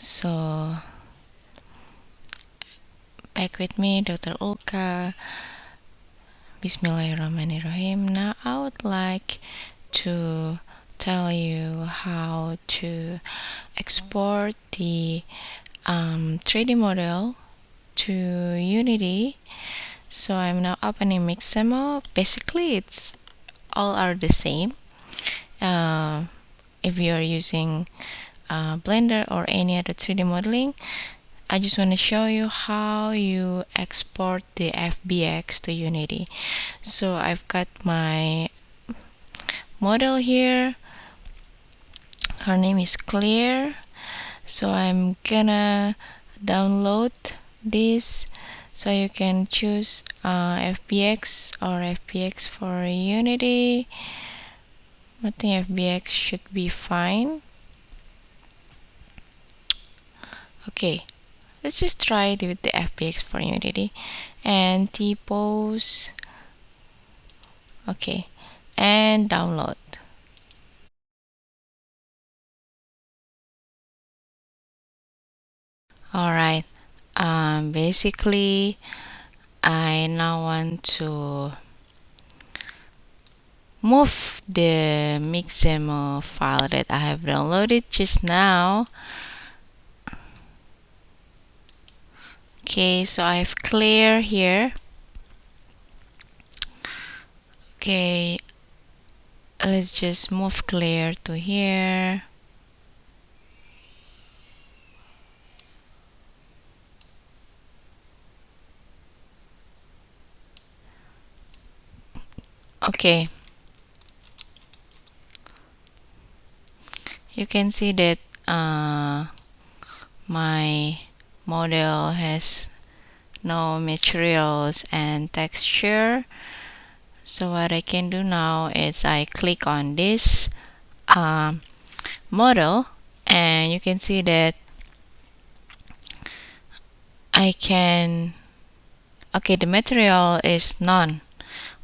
So back with me, Dr. Ulka. Bismillahirrahmanirrahim. Now I would like to tell you how to export the 3D model to Unity. So I'm now opening Mixamo. Basically, it's all are the same. Uh, if you are using Blender or any other 3D modeling, I just want to show you how you export the FBX to Unity. So I've got my model here. Her name is Clear. So I'm gonna download this. So you can choose FBX or FBX for Unity. I think FBX should be fine. Okay, let's just try it with the FBX for Unity and T-pose. Okay, and download. Alright, basically I now want to move the Mixamo file that I have downloaded just now. Okay, so I have Clear here. Okay, let's just move Clear to here. Okay, you can see that my model has no materials and texture. So what I can do now is I click on this model, and you can see that I can, okay, the material is none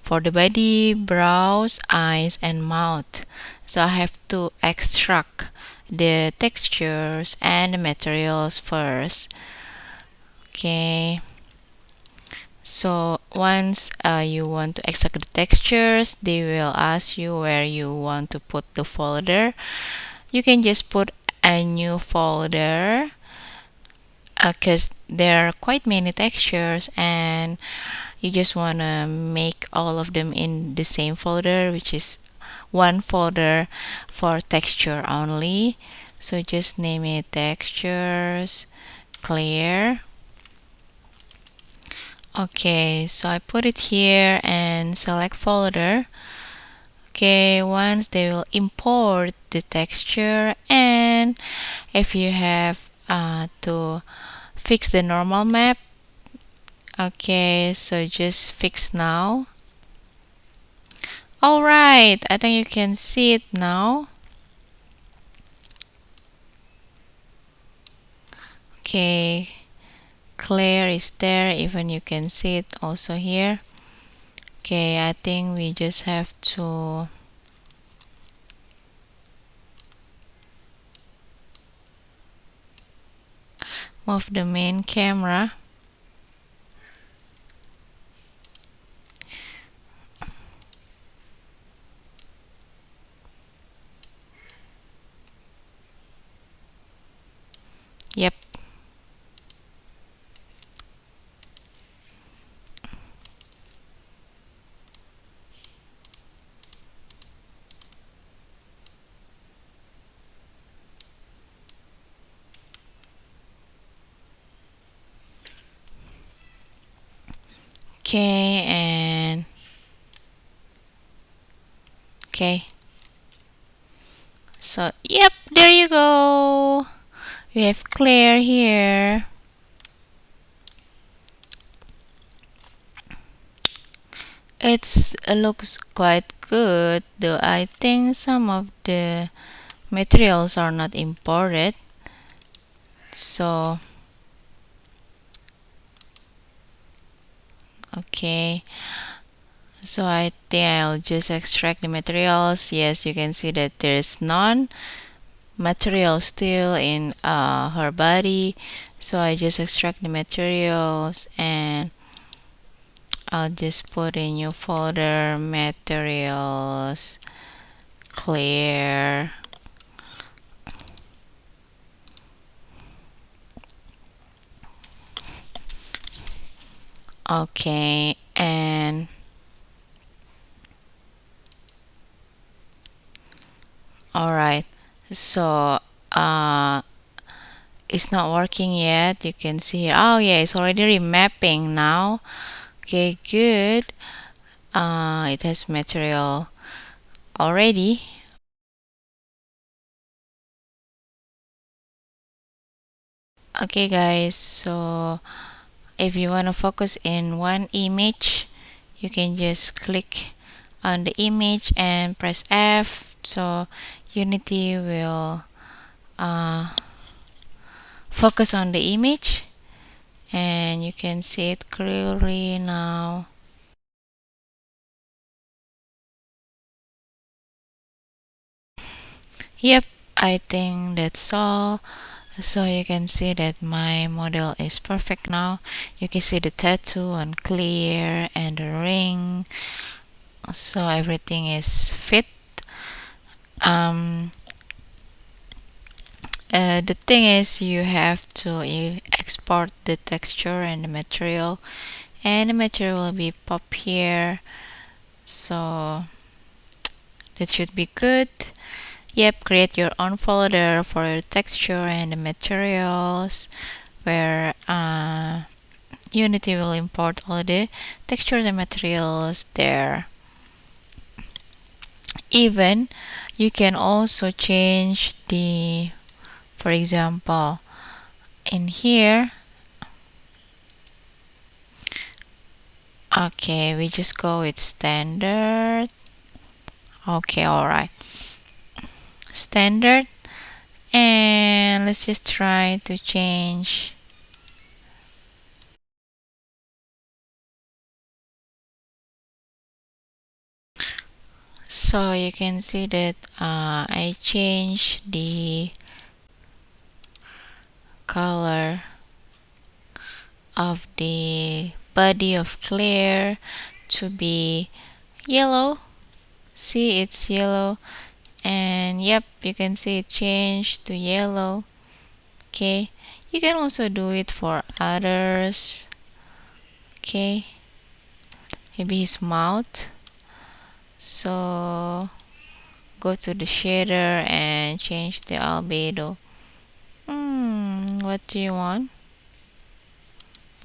for the body, brows, eyes, and mouth. So I have to extract the textures and the materials first. Okay, so once you want to extract the textures, they will ask you where you want to put the folder. You can just put a new folder because there are quite many textures and you just want to make all of them in the same folder, which is one folder for texture only. So just name it textures Clear. Okay, so I put it here and select folder. Okay, once they will import the texture, and if you have to fix the normal map, okay, so just fix now. Alright, I think you can see it now. Okay, Clear is there, even you can see it also here. Okay, I think we just have to move the main camera. Yep. Okay, and okay. So, yep, there you go. We have Clear here. It looks quite good, though I think some of the materials are not imported. So, okay. So I think I'll just extract the materials. Yes, you can see that there's none. material still in her body, so I just extract the materials and I'll just put in new folder, materials, clear. Okay, and alright, so it's not working yet. You can see here. Oh yeah, it's already remapping now. Okay, good. It has material already. Okay guys, so if you want to focus in one image, you can just click on the image and press F, so Unity will focus on the image and you can see it clearly now. Yep, I think that's all. So you can see that my model is perfect now. You can see the tattoo on clear and the ring. So everything is fit. Um, the thing is you have to export the texture and the material will be pop here. So that should be good. Yep, create your own folder for your texture and the materials where Unity will import all the textures and materials there. Even you can also change the, for example, in here. Okay, we just go with standard. Okay, alright. Standard. And let's just try to change. So you can see that I changed the color of the body of Claire to be yellow. See, it's yellow, and yep, you can see it changed to yellow. Okay, you can also do it for others. Okay, maybe his mouth. So go to the shader and change the albedo. What do you want?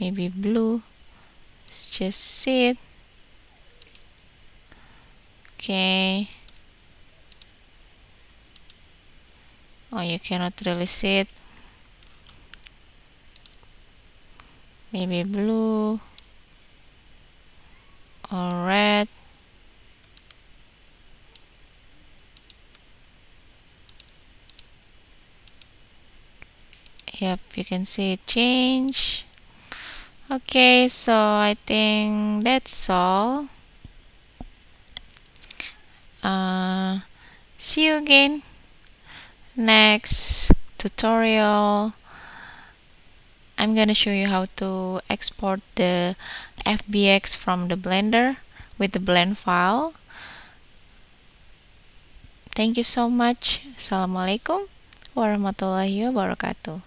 Maybe blue. Let's just see it. Okay. Oh, you cannot really see it. Maybe blue or red. Yep, you can see it change. Okay, so I think that's all. See you again next tutorial. I'm gonna show you how to export the FBX from the Blender with the blend file. Thank you so much. Assalamualaikum warahmatullahi wabarakatuh.